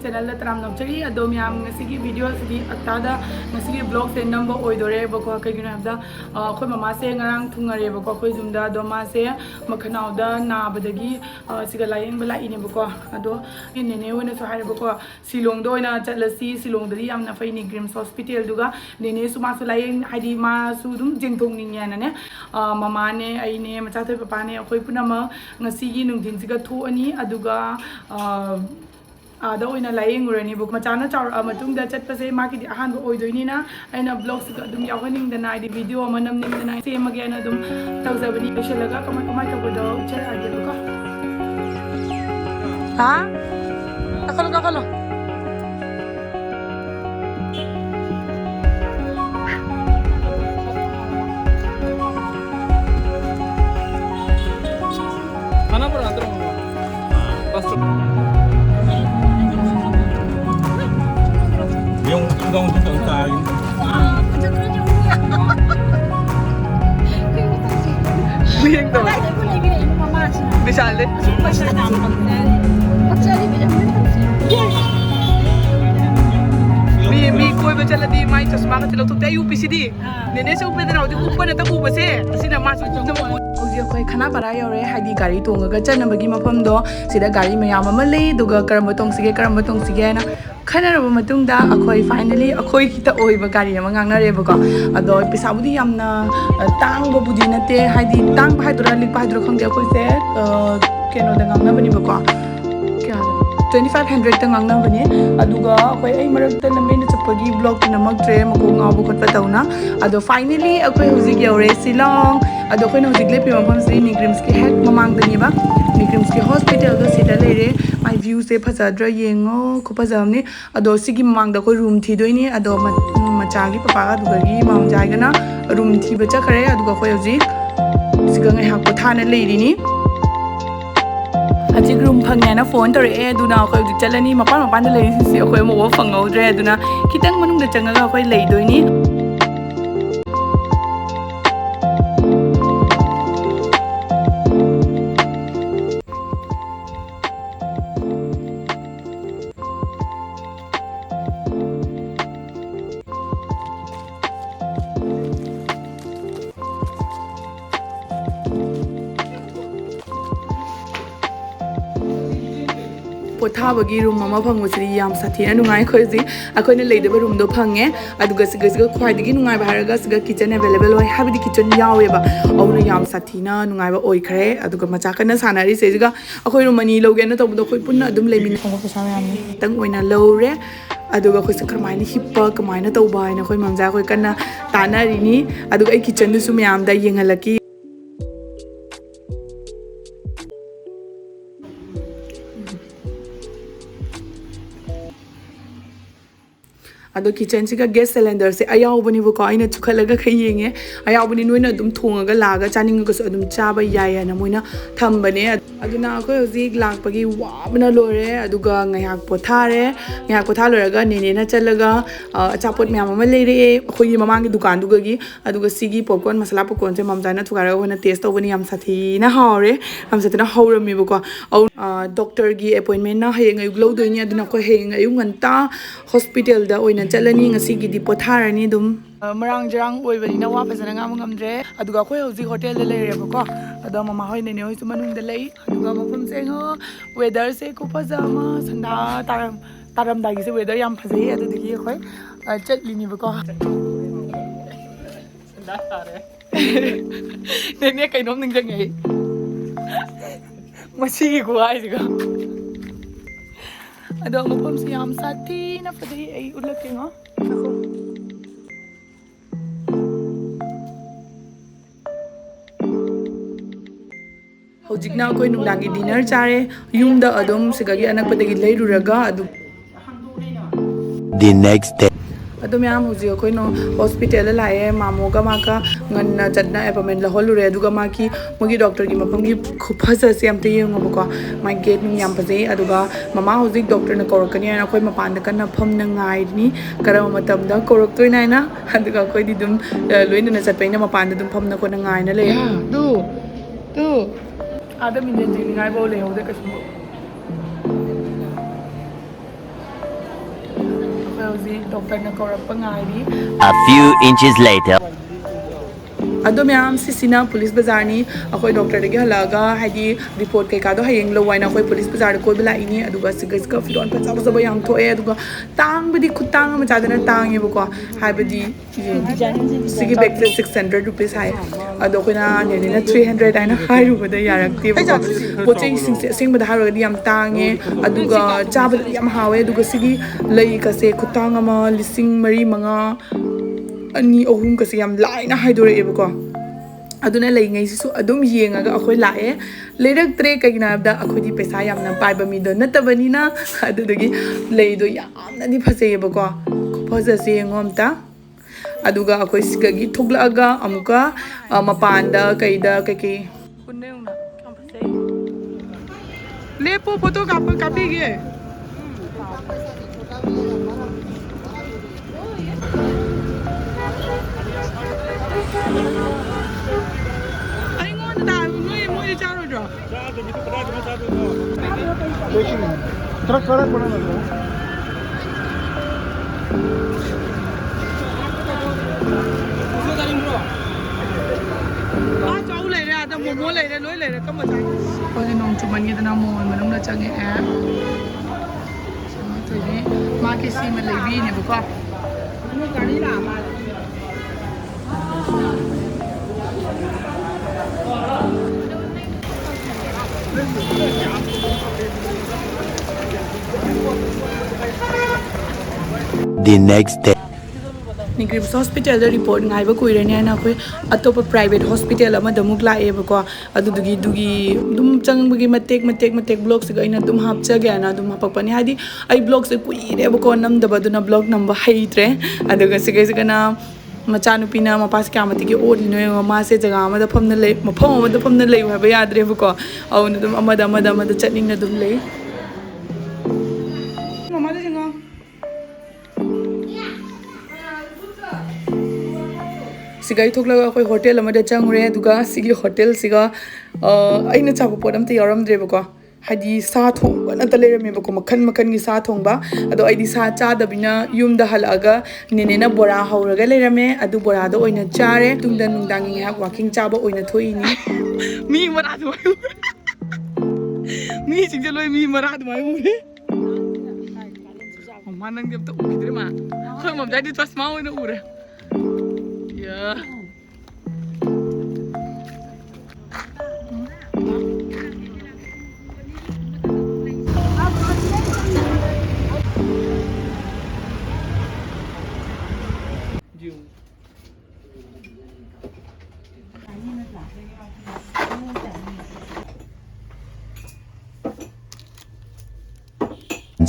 channel taram namchari adom yam ngasi video sidi atada ngasi vlog se number oidore bako kaigina habda khoi mama se ngarang thungare bako khoi jumda doma se makhanau da na badagi siga layeng bala ine bako ado nene wona so haire bako silong do ina chatlasi silong dri yamna fai NEIGRIHMS hospital duga nene su ma su layeng haidi ma su dum jengthong ningya na ne mama ne aine macha thoi papa ne khoi punama ngasi gi nungdin siga thu ani aduga ada oina layeng urani buk machana chawr matung da chat pase ma ki ahan go oidoi ni na aina vlogs ga dum yawaning da na di video manam ning da na se magya na dum tawzabani shelaga kamai to do char age ko ha akalo खाना पर अंदर बस yung gawin dito tayo. Biyang to. Bisale. Mi koy ba chala di mai chasma ka chalo to tayo UPCD. Nene se upede na odi uppa na ta uba se. Asina mas na mo. Oji koy khana para yore haidi gari tonga ga chana bagi mafam do sida gari mayam ama le duga karam tong sige na खनरब मतुंगदा अखोई finally अखोई किता ओइबा गाड़ी अमा ngangnareba ko ado pisabudi yamna tangba budi nate haidi tang haidra lik haidra khangde akhoi se keno da ngangna bani ba ko kya 2500 ta ngangna bani aduga akhoi ai marak ta lambe na chapagi blog na magtre mako ngabu khotpa tauna ado finally akhoi hujik yaure silong ado khoi na hujik le pi mafam sri NEIGRIHMS ki hek mamang dani ba NEIGRIHMS ki hospital da sida lere my view se phajadra yengo khopajamni ado sigi mamang da khoi room thi doini ado machagi papa ga dugagi mam jaiga na room thi ba chakhare aduga khoi hujik siga ngai hak pothana lerini ajik room phangya na phone tore e duna khoi hujik chalani mapan da leini si khoi mo phangau dre duna kitang manung da changa khoi lei doini पोथाबगी room अमा फंगबसरी याम साथीना नुंगाय खोजि अखोइना लेदबा room दो fungi अदुगा सिगा ख्वाइदगी नुंगाय बाहरगा सिगा kitchen available होय हाबदि kitchen यावेबा औना याम साथीना नुंगायबा ओइ खरे अदुगा मचा कना सानारि सेजिगा अखोइ रूम मनी लौगेना तबदो खोइ पुन्ना अदुम लेमिन फंगो पसा यामनि तंग ओइना लौरे अदुगा खोइ सकरमाइना हिप्पा कमाइना तौबा हाइना खोइ ममजा खोइ कना तानारिनि अदुगा आई kitchen Dusu मयामदा येंगलकी ado kitchen siga gas cylinder se ayawbani bu ko aina chukhalaga khayenge ayawbani noina dum thongaga laga chaninga so dum chaba yaya na moina thambane aduna khoi hojik lakpagi wabna lore aduga ngayak potha loraga nene na chalaga achapot myam ama leire khoi mamang gi dukan dugagi aduga sigi popcorn masala popcorn se mamjana thugara hona taste tobani yam sathi na hore am sathi na horami bu ko doctor gi appointment na hayeng ayuk lo doini aduna khoi hayeng ayuk nganta hospital da oina chalani ngasi gi di potharani dum marang jarang oibani na wa phajana ngam ngamdre aduga khoi hoji hotel da leire bako ado mama hoi nene hoi sumanung da lei aduga mafam se ngo weather se ko pajama sanda taram dagi se weather yam phajai adu digi khoi chatlini bako sanda tare nene kainom ning jangai masi gi kuai siga ado mafam se yam sathi na phajai ai ulake ngo hojikna koi nungdangi dinner chare yumda adom sigagi anakpadagi leiruraga adu the next day ꯑꯗꯨ ꯃꯌꯥꯝ ꯍꯧꯖꯤꯛ ꯑꯩꯈꯣꯏꯅ ꯍꯣꯁꯄꯤꯇꯥꯜꯗ ꯂꯥꯛꯑꯦ ꯃꯥꯃꯣꯒ ꯃꯥꯒ ꯉꯟꯅ ꯆꯠꯅ ꯑꯦꯄꯣꯏꯟꯃꯦꯟ ꯂꯧꯍꯜꯂꯨꯔꯦ ꯑꯗꯨꯒ ꯃꯥꯒꯤ ꯃꯣꯏꯒꯤ ꯗꯣꯛꯇꯔꯒꯤ ꯃꯐꯝꯒꯤ ꯈꯨꯐꯖꯁꯦ ꯑꯝꯇ ꯌꯦꯡꯉꯣꯕꯀꯣ ꯃꯥꯒꯤ ꯒꯦꯠ ꯅꯨꯡ ꯌꯥꯝ ꯐꯖꯩ ꯑꯗꯨꯒ ꯃꯃꯥ ꯍꯧꯖꯤꯛ ꯗꯣꯛꯇꯔꯅ ꯀꯧꯔꯛꯀꯅꯤ ꯍꯥꯏꯅ ꯑꯩꯈꯣꯏ ꯃꯄꯥꯟꯗ ꯀꯟꯅ ꯐꯝꯅ ꯉꯥꯏꯔꯤꯅꯤ ꯀꯔꯝꯕ ꯃꯇꯝꯗ ꯀꯧꯔꯛꯇꯣꯏꯅ ꯍꯥꯏꯅ ꯑꯗꯨꯒ ꯑꯩꯈꯣꯏꯗꯤ ꯑꯗꯨꯝ ꯂꯣꯏꯅꯅ ꯆꯠꯄꯅꯤꯅ ꯃꯄꯥꯟꯗ ꯑꯗꯨꯝ ꯐꯝꯅ ꯈꯣꯠꯅ ꯉꯥꯏꯅ ꯂꯩ ꯇꯨ ꯑꯥꯗ ꯃꯤꯡꯖꯦꯟ ꯆꯤꯡꯅꯤꯡꯉꯥꯏꯐꯥꯎ ꯂꯩꯍꯧꯗꯦ ꯀꯩꯁꯨ ꯍꯧꯖꯤꯛ ꯗꯣꯛꯇꯔꯅ ꯀꯧꯔꯛꯄ ꯉꯥꯏꯔꯤ A few inches later. ꯑꯗꯣ ꯃꯌꯥꯝ ꯁꯤꯁꯤꯅ ꯄꯨꯂꯤꯁ ꯕꯖꯥꯔꯅꯤ ꯑꯩꯈꯣꯏ ꯗꯣꯛꯇꯔꯗꯒꯤ ꯍꯜꯂꯛꯑꯒ ꯍꯥꯏꯗꯤ ꯔꯤꯄꯣꯔꯠ ꯀꯩꯀꯥꯗꯣ ꯍꯌꯦꯡ ꯂꯧ ꯍꯥꯏꯅ ꯑꯩꯈꯣꯏ ꯄꯨꯂꯤꯁ ꯕꯖꯥꯔꯗ ꯀꯣꯏꯕ ꯂꯥꯛꯏꯅꯤ ꯑꯗꯨꯒ ꯁꯤꯒ ꯐꯤꯔꯣꯜ ꯐꯖ ꯐꯖꯕ ꯌꯥꯝ ꯊꯣꯛꯑꯦ ꯑꯗꯨꯒ ꯇꯥꯡꯕꯗꯤ ꯈꯨꯇꯥꯡ ꯑꯃ ꯆꯥꯗꯅ ꯇꯥꯡꯉꯦꯕꯀꯣ ꯍꯥꯏꯕꯗꯤ ꯁꯤꯒꯤ ꯕꯦꯛꯁꯦ 600 ꯔꯨꯄꯤꯁ ꯍꯥꯏ ꯑꯗꯣ ꯑꯩꯈꯣꯏꯅ ꯅꯦꯅꯦꯅ 300 ꯍꯥꯏꯅ ꯍꯥꯏꯔꯨꯕꯗ ꯌꯥꯔꯛꯇꯦꯕꯀꯣ ꯄꯣꯠ ꯆꯩꯁꯤꯡꯁꯦ ꯑꯁꯦꯡꯕꯗ ꯍꯥꯏꯔꯨꯔꯒꯗꯤ ꯌꯥꯝ ꯇꯥꯡꯉꯦ ꯑꯗꯨꯒ ꯆꯥꯕꯗꯗꯤ ꯌꯥꯝ ꯍꯥꯎꯋꯦ ꯑꯗꯨꯒ ꯁꯤꯒꯤ ꯂꯩꯒꯁꯦ ꯈꯨꯇꯥꯡ ꯑꯃ 4,000 2 3 ꯌꯥꯝ ꯂꯥꯏꯅ ꯍꯥꯏꯗꯣꯔꯛꯑꯦꯕꯀꯣ ꯑꯗꯨꯅ ꯂꯩꯉꯩꯁꯤꯁꯨ ꯑꯗꯨꯝ ꯌꯦꯡꯉꯒ ꯑꯩꯈꯣꯏ ꯂꯥꯛꯑꯦ ꯂꯩꯔꯛꯇ꯭ꯔꯦ ꯀꯩꯒꯤꯅꯣ ꯍꯥꯏꯕꯗ ꯑꯩꯈꯣꯏꯗꯤ ꯄꯩꯁా ꯌꯥꯝꯅ ꯄꯥꯏꯕ ꯃꯤꯗꯣ ꯅꯠꯇꯕꯅꯤ나 ꯑꯗꯨꯗꯒꯤ ꯂꯩꯗꯣ ꯌꯥꯝꯅꯗꯤ ꯐꯖꯩꯌꯦꯕꯀꯣ ꯐꯖꯁꯦ ꯌꯦꯡꯉꯣ ꯑꯝꯇ ꯑꯗꯨꯒ ꯑꯩꯈꯣꯏ ꯁꯤꯗꯒꯤ ꯊꯣꯛꯂꯛꯑꯒ ꯑꯃꯨꯛꯀ ꯃꯄꯥꯟꯗ ꯀꯩꯗ ꯀꯩꯀꯩ लेपो फोटो कापीगे ट्रक कड़क बना लग रहा है चाऊ ले रहे आदा मोमो ले रहे लोई ले रहे कम बचा ꯑꯩꯈꯣꯏꯁꯦ ꯅꯣꯡ ꯆꯨꯃꯟꯒꯤꯗꯅ ꯃꯣꯜ ꯃꯅꯨꯡꯗ ꯆꯪꯉꯛꯑꯦ ꯃꯥꯒꯤ ꯁꯤꯃ ꯂꯩꯕꯤꯅꯦꯕꯀꯣ गाड़ी ला The next day. ꯅꯤꯒ꯭ꯔꯤꯝꯁ ꯍꯣꯁꯄꯤꯇꯥꯜꯗ ꯔꯤꯄꯣꯔꯠ ꯉꯥꯏꯕ ꯀꯨꯏꯔꯅꯤ ꯍꯥꯏꯅ ꯑꯩꯈꯣꯏ ꯑꯇꯣꯞꯄ ꯄ꯭ꯔꯥꯏꯚꯦꯠ ꯍꯣꯁꯄꯤꯇꯥꯜ ꯑꯃꯗ ꯑꯃꯨꯛ ꯂꯥꯛꯑꯦꯕꯀꯣ ꯑꯗꯨꯗꯨꯒꯤ ꯑꯗꯨꯝ ꯆꯪꯕꯒꯤ ꯃꯇꯦꯛ ꯕ꯭ꯂꯣꯛꯁꯤꯒ ꯑꯩꯅ ꯑꯗꯨꯝ ꯍꯥꯞꯆꯒꯦ ꯍꯥꯏꯅ ꯑꯗꯨꯝ ꯍꯥꯄꯛꯄꯅꯤ ꯍꯥꯏꯗꯤ ꯑꯩ ꯕ꯭ꯂꯣꯛꯁꯦ ꯀꯨꯏꯔꯦꯕꯀꯣ ꯅꯝꯗꯕ ꯑꯗꯨꯅ ꯕ꯭ꯂꯣꯛ ꯅꯝꯕ ꯍꯩꯇ꯭ꯔꯦ ꯑꯗꯨꯒ ꯁꯤꯒꯩꯁꯤꯒꯅ ꯃꯆꯥꯅꯨꯄꯤꯅ ꯃꯄꯥꯁꯤ ꯀꯌꯥꯃꯇꯤꯒꯤ ꯑꯣꯠꯂꯤꯅꯣ ꯌꯦꯡꯉꯣ ꯃꯥꯁꯦ ꯖꯒꯥ ꯑꯃꯗ ꯐꯝꯅ ꯂꯩ ꯃꯐꯝ ꯑꯃꯗ ꯐꯝꯅ ꯂꯩꯌꯨ ꯍꯥꯏꯕ ꯌꯥꯗ꯭ꯔꯦꯕꯀꯣ ꯑꯗꯨꯅ ꯑꯗꯨꯝ ꯑꯃꯗ ꯆꯠꯅꯤꯡꯅ ꯑꯗꯨꯝ ꯂꯩ मम्मा दे जंगा सिगाई थोक्लगा अखोई होटल अमदा चंगरे अदुगा सिगी होटल सिगा अइना चाबो पोट अमता यारमद्रेबको हादी सा थोंबा नता लेरमेबको मखन मखन गी सा थोंबा अदो आइदी सा चादबिना युमदा हलागा नेनेना बोरा हौरगा लेरमे अदु बोरादो ओइना चारे तुंगदा नुंगदांगी हा वाकिंग चाबो ओइना थोइनी मी मरा दो मी सिंजे लोई मी मरा दो उरे मम्मा नंग जब तो उखिद्रे मा खै मम जादी चस्मा ओइना उरे या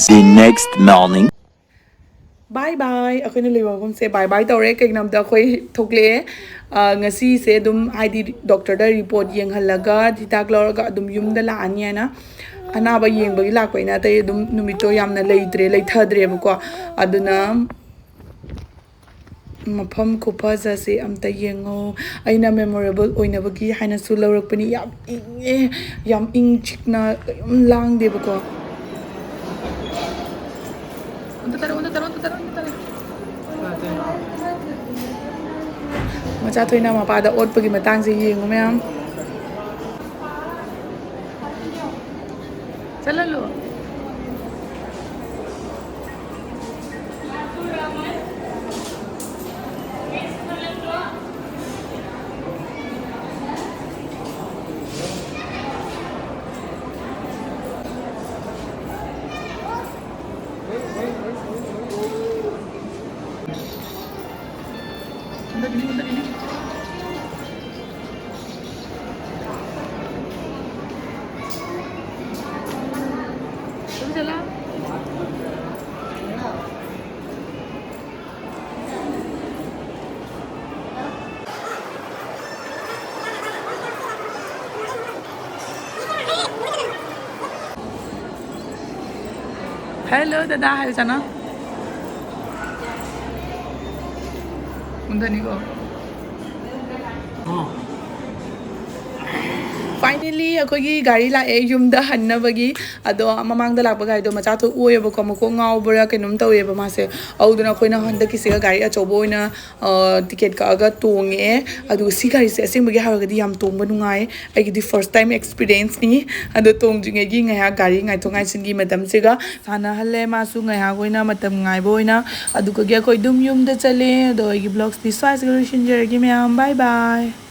The next morning. Bye bye अखोइना लेबम से bye bye तौरे कइनमदा अखोइ थोक्ले ngasi se dum ID doctor da report yenghalaga hidak lorga dum yumda la ani ana anaba yengbagi lakpaina tai dum numito yamna leitre leithadre bako aduna mafam khuphaja se amta yengo aina memorable oinabagi haina su lawrakpani yam ing chikna lang debako Macha thoina mapada otpagi matang se yengo myam chalalo Hello, dada. Hi, Sana. Undani ko. Finally, akogi gari la yumda hannabagi ado mamangda lakpa gari do macha to ueba ko mako ngaubra kenum taweba mase auduna koina handa kisiga gari achobo oina ticket ka aga tonge adu si gari se asingbagi haragadi yam tongba nungai aigidi first time experience ni ado tongjinge gi ngaya gari ngai tongai singi madam sega sana halle masu ngaya goina matam ngai boina adu ko gi akoi dum yumda chale ado aigi vlogs ni swai solution jeregi me bye bye.